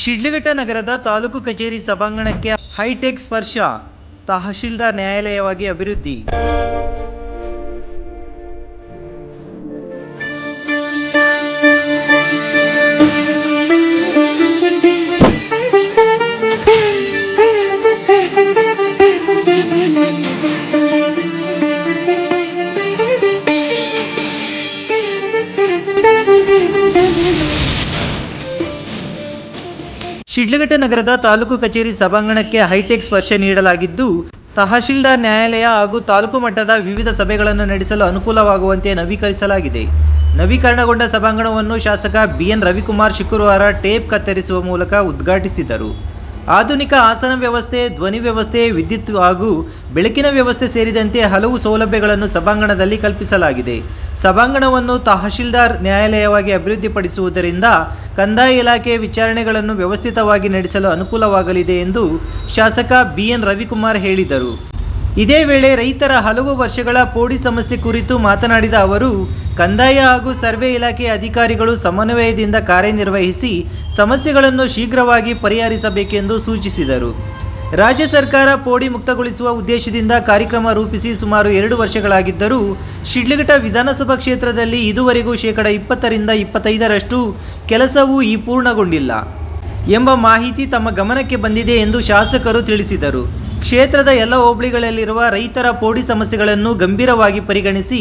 ಶಿಡ್ಲಘಟ್ಟ ನಗರದ ತಾಲೂಕು ಕಚೇರಿ ಸಭಾಂಗಣಕ್ಕೆ ಹೈಟೆಕ್ ಸ್ಪರ್ಶ ತಹಶೀಲ್ದಾರ್ ನ್ಯಾಯಾಲಯವಾಗಿ ಅಭಿವೃದ್ಧಿ. ಶಿಡ್ಲಘಟ್ಟ ನಗರದ ತಾಲೂಕು ಕಚೇರಿ ಸಭಾಂಗಣಕ್ಕೆ ಹೈಟೆಕ್ ಸ್ಪರ್ಶ ನೀಡಲಾಗಿದ್ದು, ತಹಶೀಲ್ದಾರ್ ನ್ಯಾಯಾಲಯ ಹಾಗೂ ತಾಲೂಕು ಮಟ್ಟದ ವಿವಿಧ ಸಭೆಗಳನ್ನು ನಡೆಸಲು ಅನುಕೂಲವಾಗುವಂತೆ ನವೀಕರಿಸಲಾಗಿದೆ. ನವೀಕರಣಗೊಂಡ ಸಭಾಂಗಣವನ್ನು ಶಾಸಕ BN ರವಿಕುಮಾರ್ ಶುಕ್ರವಾರ ಟೇಪ್ ಕತ್ತರಿಸುವ ಮೂಲಕ ಉದ್ಘಾಟಿಸಿದರು. ಆಧುನಿಕ ಆಸನ ವ್ಯವಸ್ಥೆ, ಧ್ವನಿ ವ್ಯವಸ್ಥೆ, ವಿದ್ಯುತ್ ಹಾಗೂ ಬೆಳಕಿನ ವ್ಯವಸ್ಥೆ ಸೇರಿದಂತೆ ಹಲವು ಸೌಲಭ್ಯಗಳನ್ನು ಸಭಾಂಗಣದಲ್ಲಿ ಕಲ್ಪಿಸಲಾಗಿದೆ. ಸಭಾಂಗಣವನ್ನು ತಹಶೀಲ್ದಾರ್ ನ್ಯಾಯಾಲಯವಾಗಿ ಅಭಿವೃದ್ಧಿಪಡಿಸುವುದರಿಂದ ಕಂದಾಯ ಇಲಾಖೆಯ ವಿಚಾರಣೆಗಳನ್ನು ವ್ಯವಸ್ಥಿತವಾಗಿ ನಡೆಸಲು ಅನುಕೂಲವಾಗಲಿದೆ ಎಂದು ಶಾಸಕ BN ರವಿಕುಮಾರ್ ಹೇಳಿದರು. ಇದೇ ವೇಳೆ ರೈತರ ಹಲವು ವರ್ಷಗಳ ಪೋಡಿ ಸಮಸ್ಯೆ ಕುರಿತು ಮಾತನಾಡಿದ ಅವರು, ಕಂದಾಯ ಹಾಗೂ ಸರ್ವೆ ಇಲಾಖೆಯ ಅಧಿಕಾರಿಗಳು ಸಮನ್ವಯದಿಂದ ಕಾರ್ಯನಿರ್ವಹಿಸಿ ಸಮಸ್ಯೆಗಳನ್ನು ಶೀಘ್ರವಾಗಿ ಪರಿಹರಿಸಬೇಕೆಂದು ಸೂಚಿಸಿದರು. ರಾಜ್ಯ ಸರ್ಕಾರ ಪೋಡಿ ಮುಕ್ತಗೊಳಿಸುವ ಉದ್ದೇಶದಿಂದ ಕಾರ್ಯಕ್ರಮ ರೂಪಿಸಿ ಸುಮಾರು 2 ವರ್ಷಗಳಾಗಿದ್ದರೂ ಶಿಡ್ಲಘಟ್ಟ ವಿಧಾನಸಭಾ ಕ್ಷೇತ್ರದಲ್ಲಿ ಇದುವರೆಗೂ 20% 25% ಕೆಲಸವೂ ಪೂರ್ಣಗೊಂಡಿಲ್ಲ ಎಂಬ ಮಾಹಿತಿ ತಮ್ಮ ಗಮನಕ್ಕೆ ಬಂದಿದೆ ಎಂದು ಶಾಸಕರು ತಿಳಿಸಿದರು. ಕ್ಷೇತ್ರದ ಎಲ್ಲ ಹೋಬಳಿಗಳಲ್ಲಿರುವ ರೈತರ ಪೋಡಿ ಸಮಸ್ಯೆಗಳನ್ನು ಗಂಭೀರವಾಗಿ ಪರಿಗಣಿಸಿ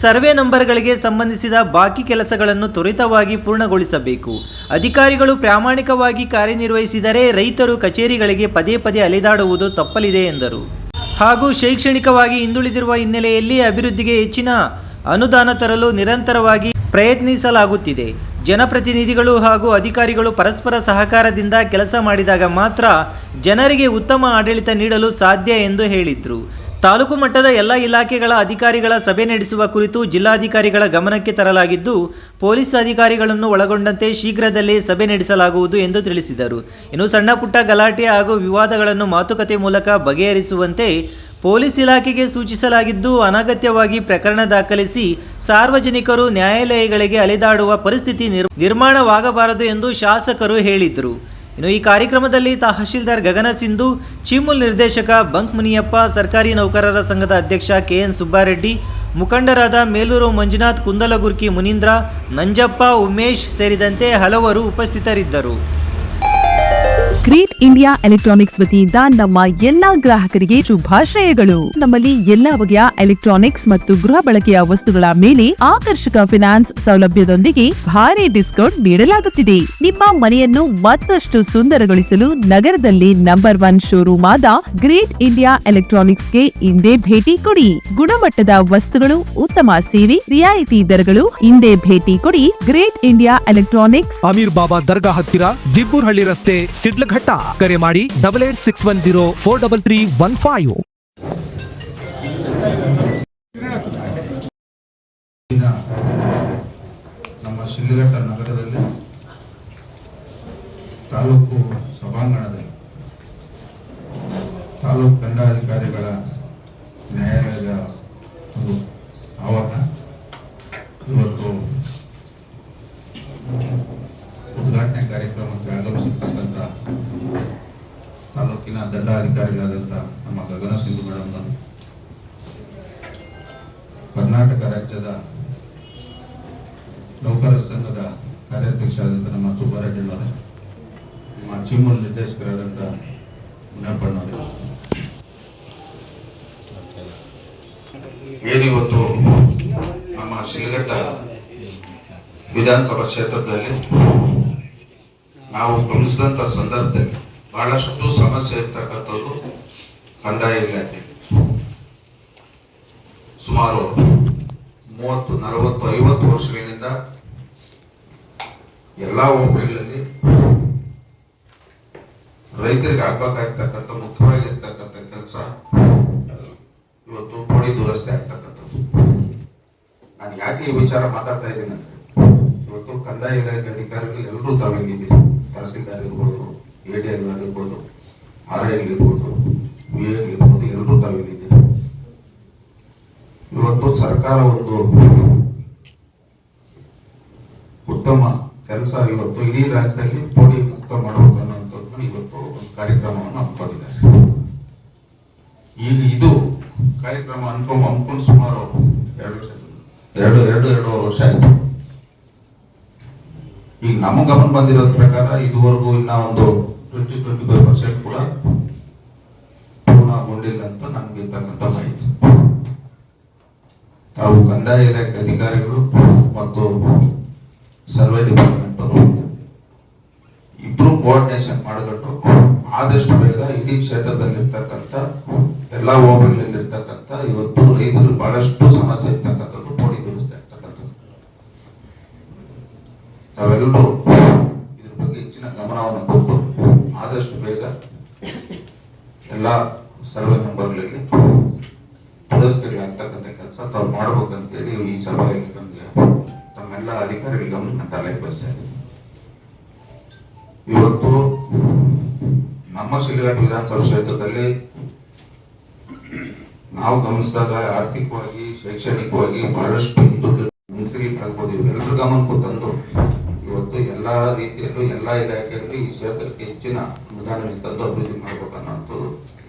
ಸರ್ವೆ ನಂಬರ್ಗಳಿಗೆ ಸಂಬಂಧಿಸಿದ ಬಾಕಿ ಕೆಲಸಗಳನ್ನು ತ್ವರಿತವಾಗಿ ಪೂರ್ಣಗೊಳಿಸಬೇಕು. ಅಧಿಕಾರಿಗಳು ಪ್ರಾಮಾಣಿಕವಾಗಿ ಕಾರ್ಯನಿರ್ವಹಿಸಿದರೆ ರೈತರು ಕಚೇರಿಗಳಿಗೆ ಪದೇ ಪದೇ ಅಲೆದಾಡುವುದು ತಪ್ಪಲಿದೆ ಎಂದರು. ಹಾಗೂ ಶೈಕ್ಷಣಿಕವಾಗಿ ಹಿಂದುಳಿದಿರುವ ಹಿನ್ನೆಲೆಯಲ್ಲಿ ಅಭಿವೃದ್ಧಿಗೆ ಹೆಚ್ಚಿನ ಅನುದಾನ ತರಲು ನಿರಂತರವಾಗಿ ಪ್ರಯತ್ನಿಸಲಾಗುತ್ತಿದೆ. ಜನಪ್ರತಿನಿಧಿಗಳು ಹಾಗೂ ಅಧಿಕಾರಿಗಳು ಪರಸ್ಪರ ಸಹಕಾರದಿಂದ ಕೆಲಸ ಮಾಡಿದಾಗ ಮಾತ್ರ ಜನರಿಗೆ ಉತ್ತಮ ಆಡಳಿತ ನೀಡಲು ಸಾಧ್ಯ ಎಂದು ಹೇಳಿದರು. ತಾಲೂಕು ಮಟ್ಟದ ಎಲ್ಲ ಇಲಾಖೆಗಳ ಅಧಿಕಾರಿಗಳ ಸಭೆ ನಡೆಸುವ ಕುರಿತು ಜಿಲ್ಲಾಧಿಕಾರಿಗಳ ಗಮನಕ್ಕೆ ತರಲಾಗಿದ್ದು, ಪೊಲೀಸ್ ಅಧಿಕಾರಿಗಳನ್ನು ಒಳಗೊಂಡಂತೆ ಶೀಘ್ರದಲ್ಲೇ ಸಭೆ ನಡೆಸಲಾಗುವುದು ಎಂದು ತಿಳಿಸಿದರು. ಇನ್ನು ಸಣ್ಣ ಪುಟ್ಟ ಗಲಾಟೆ ಹಾಗೂ ವಿವಾದಗಳನ್ನು ಮಾತುಕತೆ ಮೂಲಕ ಬಗೆಹರಿಸುವಂತೆ ಪೊಲೀಸ್ ಇಲಾಖೆಗೆ ಸೂಚಿಸಲಾಗಿದ್ದು, ಅನಗತ್ಯವಾಗಿ ಪ್ರಕರಣ ದಾಖಲಿಸಿ ಸಾರ್ವಜನಿಕರು ನ್ಯಾಯಾಲಯಗಳಿಗೆ ಅಲೆದಾಡುವ ಪರಿಸ್ಥಿತಿ ನಿರ್ಮಾಣವಾಗಬಾರದು ಎಂದು ಶಾಸಕರು ಹೇಳಿದರು. ಇನ್ನು ಈ ಕಾರ್ಯಕ್ರಮದಲ್ಲಿ ತಹಶೀಲ್ದಾರ್ ಗಗನ ಸಿಂಧು, ಚಿಮುಲ್ ನಿರ್ದೇಶಕ ಬಂಕ್ ಮುನಿಯಪ್ಪ, ಸರ್ಕಾರಿ ನೌಕರರ ಸಂಘದ ಅಧ್ಯಕ್ಷ KN ಸುಬ್ಬಾರೆಡ್ಡಿ, ಮುಖಂಡರಾದ ಮೇಲೂರು ಮಂಜುನಾಥ್, ಕುಂದಲಗುರ್ಕಿ ಮುನೀಂದ್ರ, ನಂಜಪ್ಪ, ಉಮೇಶ್ ಸೇರಿದಂತೆ ಹಲವರು ಉಪಸ್ಥಿತರಿದ್ದರು. ಗ್ರೇಟ್ ಇಂಡಿಯಾ ಎಲೆಕ್ಟ್ರಾನಿಕ್ಸ್ ವತಿಯಿಂದ ನಮ್ಮ ಎಲ್ಲಾ ಗ್ರಾಹಕರಿಗೆ ಶುಭಾಶಯಗಳು. ನಮ್ಮಲ್ಲಿ ಎಲ್ಲಾ ಬಗೆಯ ಎಲೆಕ್ಟ್ರಾನಿಕ್ಸ್ ಮತ್ತು ಗೃಹ ಬಳಕೆಯ ವಸ್ತುಗಳ ಮೇಲೆ ಆಕರ್ಷಕ ಫಿನಾನ್ಸ್ ಸೌಲಭ್ಯದೊಂದಿಗೆ ಭಾರಿ ಡಿಸ್ಕೌಂಟ್ ನೀಡಲಾಗುತ್ತಿದೆ. ನಿಮ್ಮ ಮನೆಯನ್ನು ಮತ್ತಷ್ಟು ಸುಂದರಗೊಳಿಸಲು ನಗರದಲ್ಲಿ ನಂಬರ್ 1 ಶೋರೂಮ್ ಆದ ಗ್ರೇಟ್ ಇಂಡಿಯಾ ಎಲೆಕ್ಟ್ರಾನಿಕ್ಸ್ಗೆ ಇಂದೇ ಭೇಟಿ ಕೊಡಿ. ಗುಣಮಟ್ಟದ ವಸ್ತುಗಳು, ಉತ್ತಮ ಸೇವೆ, ರಿಯಾಯಿತಿ ದರಗಳು. ಇಂದೇ ಭೇಟಿ ಕೊಡಿ. ಗ್ರೇಟ್ ಇಂಡಿಯಾ ಎಲೆಕ್ಟ್ರಾನಿಕ್ಸ್, ಅಮೀರ್ ಬಾಬಾ ದರ್ಗಾ ಹತ್ತಿರ, ದಿಬ್ಬೂರ್ಹಳ್ಳಿ ರಸ್ತೆ, ಶಿಡ್ಲಘಟ್ಟ. ಕರೆ ಮಾಡಿ 8861043315. ನಮ್ಮ ಶಿಡ್ಲಘಟ್ಟ ನಗರದಲ್ಲಿ ತಾಲೂಕು ಸಭಾಂಗಣದಲ್ಲಿ ತಾಲೂಕು ದಂಡಾಧಿಕಾರಿಗಳ ನ್ಯಾಯಾಲಯದ ಒಂದು ಆವರಣ ಇವತ್ತು ಉದ್ಘಾಟನೆ ಕಾರ್ಯಕ್ರಮಕ್ಕೆ ಆಗಮಿಸಿರ್ತಕ್ಕಂಥ ತಾಲೂಕಿನ ದಂಡಾಧಿಕಾರಿಗಳಾದಂಥ ನಮ್ಮ ಗಗನ ಸಿಂಧು ಮೇಡಮ್ನವರು, ಕರ್ನಾಟಕ ರಾಜ್ಯದ ನೌಕರರ ಸಂಘದ ಕಾರ್ಯಾಧ್ಯಕ್ಷ ಆದಂಥ ನಮ್ಮ ಸುಬ್ಬಾರೆಡ್ಡಿನವರೇ, ನಮ್ಮ ಚಿಮುಲ್ ನಿರ್ದೇಶಕರಾದಂಥ ಮುನಿಯಪ್ಪನವರೇ, ಏನಿವತ್ತು ನಮ್ಮ ಶಿಡ್ಲಘಟ್ಟ ವಿಧಾನಸಭಾ ಕ್ಷೇತ್ರದಲ್ಲಿ ನಾವು ಗಮನಿಸಿದಂಥ ಸಂದರ್ಭದಲ್ಲಿ ಬಹಳಷ್ಟು ಸಮಸ್ಯೆ ಇರ್ತಕ್ಕಂಥದ್ದು ಕಂದಾಯ ಇಲಾಖೆ. ಸುಮಾರು 30, 40, 50 ವರ್ಷಗಳಿಂದ ಎಲ್ಲ ಹೋಬಳಿಗಳಲ್ಲಿ ರೈತರಿಗೆ ಆಗ್ಬೇಕಾಗಿರ್ತಕ್ಕಂಥ ಮುಖ್ಯವಾಗಿರ್ತಕ್ಕಂಥ ಕೆಲಸ ಇವತ್ತು ಪೋಡಿ ದುರಸ್ತಿ ಆಗ್ತಕ್ಕಂಥದ್ದು. ನಾನು ಯಾಕೆ ಈ ವಿಚಾರ ಮಾತಾಡ್ತಾ ಇದ್ದೀನಿ ಅಂದ್ರೆ, ಇವತ್ತು ಕಂದಾಯ ಇಲಾಖೆ ಅಧಿಕಾರಿಗಳು ಎಲ್ಲರೂ ತಾವೆಲ್ಲಿದ್ದೀರಿ, ತಹಸೀಲ್ದಾರ್ ಇರ್ಬೋದು, ADL ಇರ್ಬೋದು, RIL ಇರ್ಬೋದು, VL ಇರ್ಬೋದು, ಎಲ್ಲರೂ ತಾವೆಲ್ಲಿದ್ದೀರಿ. ಇವತ್ತು ಸರ್ಕಾರ ಒಂದು ಉತ್ತಮ ಕೆಲಸ ಇವತ್ತು ಇಡೀ ರಾಜ್ಯದಲ್ಲಿ ಪೋಡಿ ಮುಕ್ತ ಮಾಡುವುದನ್ನು ಇವತ್ತು ಒಂದು ಕಾರ್ಯಕ್ರಮವನ್ನು ಹಮ್ಮಿಕೊಂಡಿದ್ದಾರೆ. ಈಗ ಇದು ಕಾರ್ಯಕ್ರಮ ಹಮ್ಮಿಕೊಂಡು ಸುಮಾರು 2.5 ವರ್ಷ ಆಯಿತು. ಈಗ ನಮ್ಮ ಗಮನ ಬಂದಿರೋದ್ರ ಪ್ರಕಾರ ಇದುವರೆಗೂ ಇನ್ನ ಒಂದು 20-25% ಕೂಡ ಪೂರ್ಣಗೊಂಡಿಲ್ಲ ಅಂತ ನಮ್ಗೆ ಇರ್ತಕ್ಕಂಥ ಮಾಹಿತಿ. ತಾವು ಕಂದಾಯ ಇಲಾಖೆ ಅಧಿಕಾರಿಗಳು ಮತ್ತು ಸರ್ವೆ ಡಿಪಾರ್ಟ್ಮೆಂಟ್ ಅವರು ಇಬ್ರು ಕೋಆರ್ಡಿನೇಷನ್ ಮಾಡಿಕೊಂಡು ಆದಷ್ಟು ಬೇಗ ಇಡೀ ಕ್ಷೇತ್ರದಲ್ಲಿರ್ತಕ್ಕಂಥ ಎಲ್ಲ ಹೋಬಳಿಯಲ್ಲಿರ್ತಕ್ಕಂಥ ಇವತ್ತು ರೈತರು ಬಹಳಷ್ಟು ಸಮಸ್ಯೆ ಇರ್ತಕ್ಕಂಥದ್ದು ಪೋಡಿ ದುರಸ್ತಿ ಆಗ್ತಕ್ಕಂಥದ್ದು. ತಾವೆಲ್ಲರೂ ಇದ್ರ ಬಗ್ಗೆ ಹೆಚ್ಚಿನ ಗಮನವನ್ನು ಕೊಟ್ಟು ಆದಷ್ಟು ಬೇಗ ಎಲ್ಲ ಸರ್ವೆ ನಂಬರ್ಗಳಲ್ಲಿ ದುರಸ್ತಿಗಳಾಗ್ತಕ್ಕಂಥ ಕೆಲಸ ತಾವು ಮಾಡ್ಬೇಕಂತೇಳಿ ಈ ಸಭೆಯಲ್ಲಿ ನಮಗೆ ತಮ್ಮೆಲ್ಲ ಅಧಿಕಾರಿಗಳ ಗಮನ ತಲೆಗೆ ಬರ್ತಾ ಇದೆ. ಇವತ್ತು ನಮ್ಮ ಶಿಲ್ಘಟ್ಟ ವಿಧಾನಸಭಾ ಕ್ಷೇತ್ರದಲ್ಲಿ ನಾವು ಗಮನಿಸಿದಾಗ ಆರ್ಥಿಕವಾಗಿ ಶೈಕ್ಷಣಿಕವಾಗಿ ಬಹಳಷ್ಟು ಹಿಂದುಳಿದಾಗ್ಬೋದು. ಇವೆಲ್ಲರ ಗಮನಕ್ಕೂ ತಂದು ಇವತ್ತು ಎಲ್ಲಾ ರೀತಿಯಲ್ಲೂ ಎಲ್ಲಾ ಇಲಾಖೆಯಲ್ಲಿ ಈ ಕ್ಷೇತ್ರಕ್ಕೆ ಹೆಚ್ಚಿನ ಅನುದಾನ ತಂದು ಅಭಿವೃದ್ಧಿ ಮಾಡ್ಬೇಕನ್ನೋದು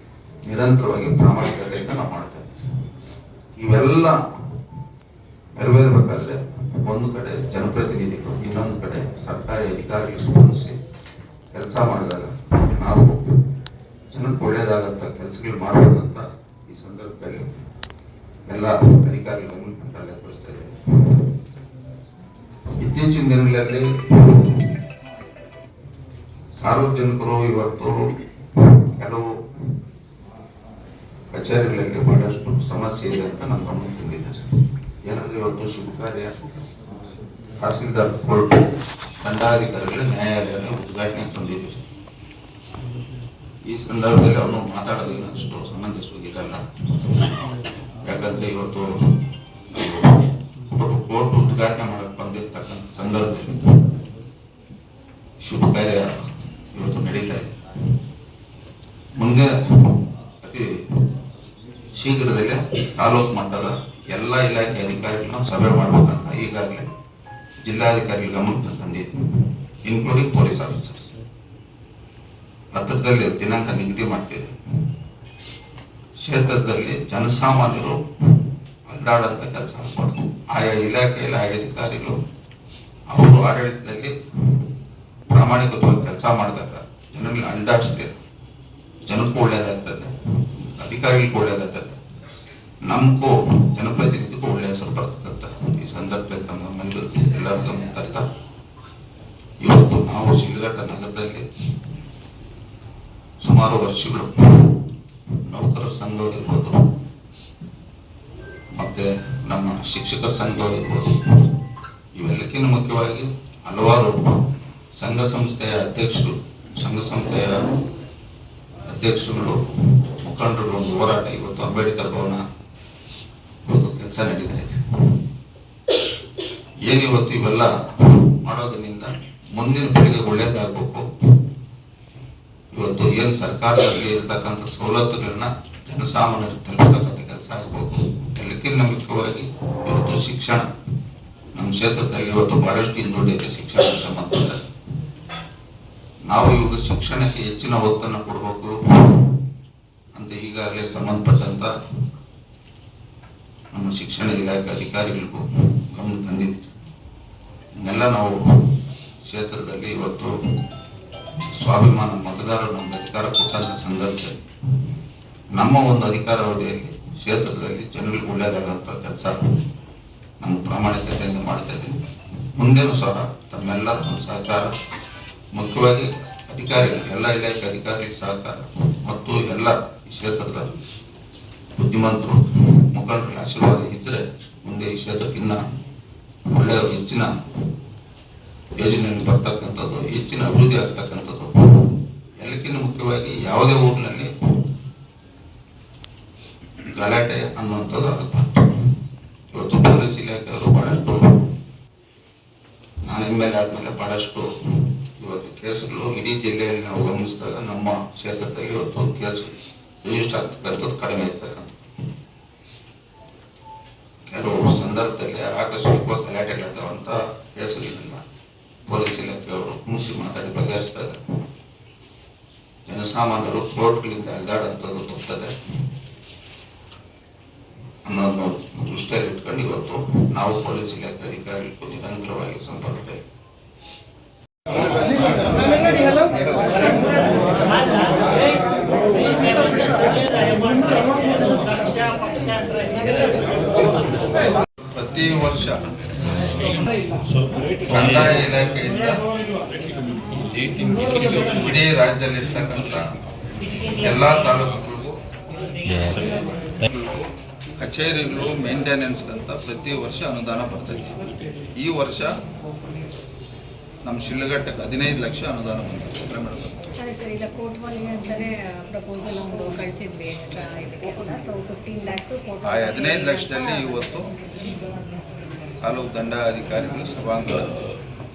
ನಿರಂತರವಾಗಿ ಪ್ರಾಮಾಣಿಕತೆಯಿಂದ ನಾವು ಮಾಡ್ತಾ ಇದ್ದೀವಿ. ಇವೆಲ್ಲ ನೆರವೇರಬೇಕಾದ್ರೆ ಒಂದು ಕಡೆ ಜನಪ್ರತಿನಿಧಿಗಳು, ಇನ್ನೊಂದು ಕಡೆ ಸರ್ಕಾರಿ ಅಧಿಕಾರಿಗಳು ಸ್ಪಂದಿಸಿ ಕೆಲಸ ಮಾಡಿದಾಗ ನಾವು ಜನಕ್ಕೆ ಒಳ್ಳೇದಾಗಂತ ಕೆಲಸಗಳು ಮಾಡಬೇಕಂತ ಈ ಸಂದರ್ಭದಲ್ಲಿ ಎಲ್ಲ ಅಧಿಕಾರಿಗಳು ತಲೆಪಡಿಸ್ತಾ ಇದ್ದೇವೆ. ಇತ್ತೀಚಿನ ದಿನಗಳಲ್ಲಿ ಸಾರ್ವಜನಿಕರು ಇವತ್ತು ಕೆಲವು ಕಚೇರಿಗಳಲ್ಲಿ ಬಹಳಷ್ಟು ಸಮಸ್ಯೆ ಇದೆ ಅಂತ ನಮ್ಮ ಗಮನ ತಂದಿದ್ದಾರೆ. ಏನಂದ್ರೆ ಇವತ್ತು ಶುಭ ಕಾರ್ಯ ತಹಸೀಲ್ದಾರ್ ಕೋರ್ಟ್ ದಂಡಾಧಿಕಾರಿಗಳ ನ್ಯಾಯಾಲಯ ಉದ್ಘಾಟನೆ ತಂದಿದ್ದೀವಿ. ಈ ಸಂದರ್ಭದಲ್ಲಿ ಅವನು ಮಾತಾಡೋದಿಲ್ಲ, ಅಷ್ಟು ಸಮಂಜಸವಾಗಿರಲ್ಲ. ಯಾಕಂದ್ರೆ ಇವತ್ತು ಕೋರ್ಟ್ ಉದ್ಘಾಟನೆ ಮಾಡಕ್ ಬಂದಿರ್ತಕ್ಕಂಥ ಸಂದರ್ಭದಲ್ಲಿ ಶುಭ ಕಾರ್ಯ ಇವತ್ತು ನಡೀತಾ ಇದೆ. ಮುಂದೆ ಅತಿ ಶೀಘ್ರದಲ್ಲೇ ತಾಲೂಕು ಮಟ್ಟದ ಎಲ್ಲ ಇಲಾಖೆ ಅಧಿಕಾರಿಗಳನ್ನ ಸಭೆ ಮಾಡ್ಬೇಕಂತ ಈಗಾಗಲೇ ಜಿಲ್ಲಾಧಿಕಾರಿಗಳ ಗಮನಕ್ಕೆ ತಂದಿದ್ದೀವಿ, ಇನ್ಕ್ಲೂಡಿಂಗ್ ಪೊಲೀಸ್ ಆಫೀಸರ್ಸ್. ಹತ್ತಿರದಲ್ಲಿ ದಿನಾಂಕ ನಿಗದಿ ಮಾಡ್ತಿದೆ. ಕ್ಷೇತ್ರದಲ್ಲಿ ಜನಸಾಮಾನ್ಯರು ಅಲ್ಲಾಡಂತ ಕೆಲಸ ಮಾಡಬಾರ್ದು. ಆಯಾ ಇಲಾಖೆಯಲ್ಲಿ ಆಯಾ ಅಧಿಕಾರಿಗಳು ಅವರು ಆಡಳಿತದಲ್ಲಿ ಪ್ರಾಮಾಣಿಕವಾಗಿ ಕೆಲಸ ಮಾಡಿದಾಗ ಜನರಲ್ಲಿ ಅಲ್ದಾಡಿಸ್ತಾರೆ. ಜನಕ್ಕೂ ಒಳ್ಳೇದಾಗ್ತದೆ, ಅಧಿಕಾರಿಗಳಿಗೂ ಒಳ್ಳೇದಾಗ್ತದೆ, ನಮಗೂ ಜನಪ್ರತಿನಿಧಿಗೂ ಒಳ್ಳೆಯ ಹೆಸರು ಬರ್ತಕ್ಕಂಥ ಈ ಸಂದರ್ಭದಲ್ಲಿ ನಮ್ಮೆಲ್ಲರೂ ಎಲ್ಲರ ಗಮನ ತರ್ತಾ ಇವತ್ತು ನಾವು ಶಿಲ್ಘಟ್ಟ ನಗರದಲ್ಲಿ ಸುಮಾರು ವರ್ಷಗಳು ನೌಕರರ ಸಂಘದವರಿರ್ಬೋದು, ಮತ್ತೆ ನಮ್ಮ ಶಿಕ್ಷಕರ ಸಂಘದವರಿರ್ಬೋದು, ಇವೆಲ್ಲಕ್ಕಿಂತ ಮುಖ್ಯವಾಗಿ ಹಲವಾರು ಸಂಘ ಸಂಸ್ಥೆಯ ಅಧ್ಯಕ್ಷರುಗಳು ಮುಖಂಡರು ಒಂದು ಹೋರಾಟ ಇವತ್ತು ಅಂಬೇಡ್ಕರ್ ಭವನ ಇವತ್ತು ಕೆಲಸ ನಡೀತಾ ಇದೆ. ಏನಿವತ್ತು ಇವೆಲ್ಲ ಮಾಡೋದ್ರಿಂದ ಮುಂದಿನ ಪೀಳಿಗೆಗೆ ಒಳ್ಳೇದಾಗಬೇಕು. ಇವತ್ತು ಏನು ಸರ್ಕಾರದಲ್ಲಿ ಇರತಕ್ಕಂಥ ಸವಲತ್ತುಗಳನ್ನ ಜನಸಾಮಾನ್ಯರಿಗೆ ತಲುಪತಕ್ಕಂಥ ಕೆಲಸ ಆಗಬೇಕು. ಎಲ್ಲಕ್ಕಿಂತ ಮುಖ್ಯವಾಗಿ ಇವತ್ತು ಶಿಕ್ಷಣ ನಮ್ಮ ಕ್ಷೇತ್ರದಲ್ಲಿ ಇವತ್ತು ಬಹಳಷ್ಟು ಹಿಂದುಳಿದ ಶಿಕ್ಷಣ ಸಂಬಂಧ. ನಾವು ಇವಾಗ ಶಿಕ್ಷಣಕ್ಕೆ ಹೆಚ್ಚಿನ ಒತ್ತನ್ನು ಕೊಡಬೇಕು ಅಂತ ಈಗಾಗಲೇ ಸಂಬಂಧಪಟ್ಟಂತ ನಮ್ಮ ಶಿಕ್ಷಣ ಇಲಾಖೆ ಅಧಿಕಾರಿಗಳಿಗೂ ಗಮನ ತಂದಿದ್ದೀವಿ. ಇನ್ನೆಲ್ಲ ನಾವು ಕ್ಷೇತ್ರದಲ್ಲಿ ಇವತ್ತು ಸ್ವಾಭಿಮಾನ ಮತದಾರರು ನಮ್ಗೆ ಅಧಿಕಾರ ಕೊಟ್ಟಂತ ಸಂದರ್ಭದಲ್ಲಿ ನಮ್ಮ ಒಂದು ಅಧಿಕಾರಾವಧಿಯಲ್ಲಿ ಕ್ಷೇತ್ರದಲ್ಲಿ ಜನರಿಗೆ ಒಳ್ಳೆಯದಾಗಂತ ಕೆಲಸ ನಮ್ಮ ಪ್ರಾಮಾಣಿಕತೆಯಿಂದ ಮಾಡ್ತಾ ಇದ್ದೀನಿ. ಮುಂದೇನೂ ಸಹ ತಮ್ಮೆಲ್ಲರ ಸಹಕಾರ, ಮುಖ್ಯವಾಗಿ ಅಧಿಕಾರಿಗಳು, ಎಲ್ಲ ಇಲಾಖೆ ಅಧಿಕಾರಿಗಳ ಸಹಕಾರ ಮತ್ತು ಎಲ್ಲ ಈ ಕ್ಷೇತ್ರದ ಬುದ್ಧಿವಂತರು ಮುಖಂಡರ ಆಶೀರ್ವಾದ ಇದ್ದರೆ ಮುಂದೆ ಈ ಕ್ಷೇತ್ರಕ್ಕೆ ಇನ್ನ ಒಳ್ಳೆಯ ಹೆಚ್ಚಿನ ಯೋಜನೆಯನ್ನು ಬರ್ತಕ್ಕಂಥದ್ದು, ಹೆಚ್ಚಿನ ಅಭಿವೃದ್ಧಿ ಆಗ್ತಕ್ಕಂಥದ್ದು. ಎಲ್ಲಕ್ಕಿಂತ ಮುಖ್ಯವಾಗಿ ಯಾವುದೇ ಊರಿನಲ್ಲಿ ಗಲಾಟೆ ಅನ್ನುವಂಥದ್ದು ಆಗಬಾರ್ದು. ಇವತ್ತು ಪೊಲೀಸ್ ಇಲಾಖೆಯವರು ಬಹಳಷ್ಟು, ನಾನು ಎಮ್ಮೆಲ್ಯೆ ಆದ್ಮೇಲೆ ಬಹಳಷ್ಟು ಇವತ್ತು ಕೇಸುಗಳು ಇಡೀ ಜಿಲ್ಲೆಯಲ್ಲಿ ನಾವು ಗಮನಿಸಿದಾಗ ನಮ್ಮ ಕ್ಷೇತ್ರದಲ್ಲಿ ಇವತ್ತು ಕೇಸು ರಿಜಿಸ್ಟರ್ ಆಗ್ತಕ್ಕಂಥದ್ದು ಕಡಿಮೆ ಇರ್ತಕ್ಕಂಥ. ಕೆಲವು ಸಂದರ್ಭದಲ್ಲಿ ಆಕಸ್ಮಿಕವಾಗಿ ಗಲಾಟೆಗಳಾದಂಥ ಕೇಸುಗಳನ್ನ ಪೊಲೀಸ್ ಇಲಾಖೆಯವರು ಮುಗಿಸಿ ಮಾತಾಡಿ ಬಗೆಹರಿಸಿದಾಗ ಜನಸಾಮಾನ್ಯರು ಕೋರ್ಟ್ಗಳಿಂದ ಅಲ್ದಾಡಂಥದ್ದು ತಪ್ಪುತ್ತದೆ ಅನ್ನೋದನ್ನು ದೃಷ್ಟಿಯಲ್ಲಿ ಇಟ್ಕೊಂಡು ಇವತ್ತು ನಾವು ಪೊಲೀಸ್ ಇಲಾಖೆ ಅಧಿಕಾರಿಗಳಿಗೂ ನಿರಂತರವಾಗಿ ಸಂಪರ್ಕ ಪ್ರತಿ ವರ್ಷ ಕಂದಾಯ ಇಲಾಖೆಯಿಂದ ಇಡೀ ರಾಜ್ಯದಲ್ಲಿರ್ತಕ್ಕಂಥ ಎಲ್ಲ ತಾಲೂಕುಗಳಿಗೂ ಕಚೇರಿಗಳು ಮೇಂಟೆನೆನ್ಸ್ ಅಂತ ಪ್ರತಿ ವರ್ಷ ಅನುದಾನ ಬರ್ತೈತಿ. ಈ ವರ್ಷ ನಮ್ಮ ಶಿಡ್ಲಘಟ್ಟಕ್ಕೆ 15 ಲಕ್ಷ ಅನುದಾನ ಬಂದಿದೆ ಮೇಡಮ್. ಸರ್, ಈಗ ಕೋರ್ಟ್ ವಾಲಿಗೆ ಅಂತಾನೆ ಪ್ರಪೋಸಲ್ ಒಂದು ಕಳಿಸಿದ್ವಿ ಎಕ್ಸ್ಟ್ರಾ ಇದಕ್ಕೆ ಅಂತ. ಸೊ 15 ಲ್ಯಾಕ್ಸ್ ಕೋರ್ಟ್ ಆ 15 ಲಕ್ಷದಲ್ಲಿ ಇವತ್ತು ತಾಲೂಕು ದಂಡಾಧಿಕಾರಿಗಳು ಸಭಾಂಗಣ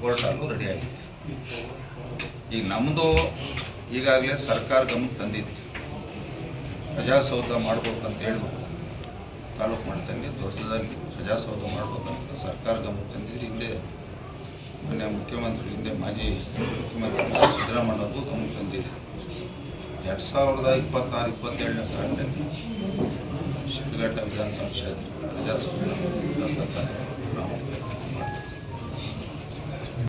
ಕೋರ್ಟ್ ಹಾಲು ರೆಡಿಯಾಗಿದೆ. ಈಗ ನಮ್ಮದು ಈಗಾಗಲೇ ಸರ್ಕಾರ ಗಮನಕ್ಕೆ ತಂದಿತ್ತು, ಪ್ರಜಾಸೌಧ ಮಾಡ್ಬೇಕಂತ ಹೇಳ್ಬೇಕು. ತಾಲೂಕು ಮಟ್ಟದಲ್ಲಿ ದೊಡ್ಡದಾಗಿ ಪ್ರಜಾಸೌಧ ಮಾಡ್ಬೇಕಂತ ಸರ್ಕಾರ ಗಮನಕ್ಕೆ ತಂದಿದ್ದು. ಹಿಂದೆ ಮೊನ್ನೆ ಮುಖ್ಯಮಂತ್ರಿ, ಹಿಂದೆ ಮಾಜಿ ಮುಖ್ಯಮಂತ್ರಿ ಸಿದ್ದರಾಮಯ್ಯನವರು ಗಮನಕ್ಕೆ ತಂದಿದೆ. 2026-27ನೇ ಸಾಲಿನಲ್ಲಿ ಶಿಡ್ಲಘಟ್ಟ ವಿಧಾನಸಭಾ ಕ್ಷೇತ್ರ ಪ್ರಜಾಸೌಧ ನಾವು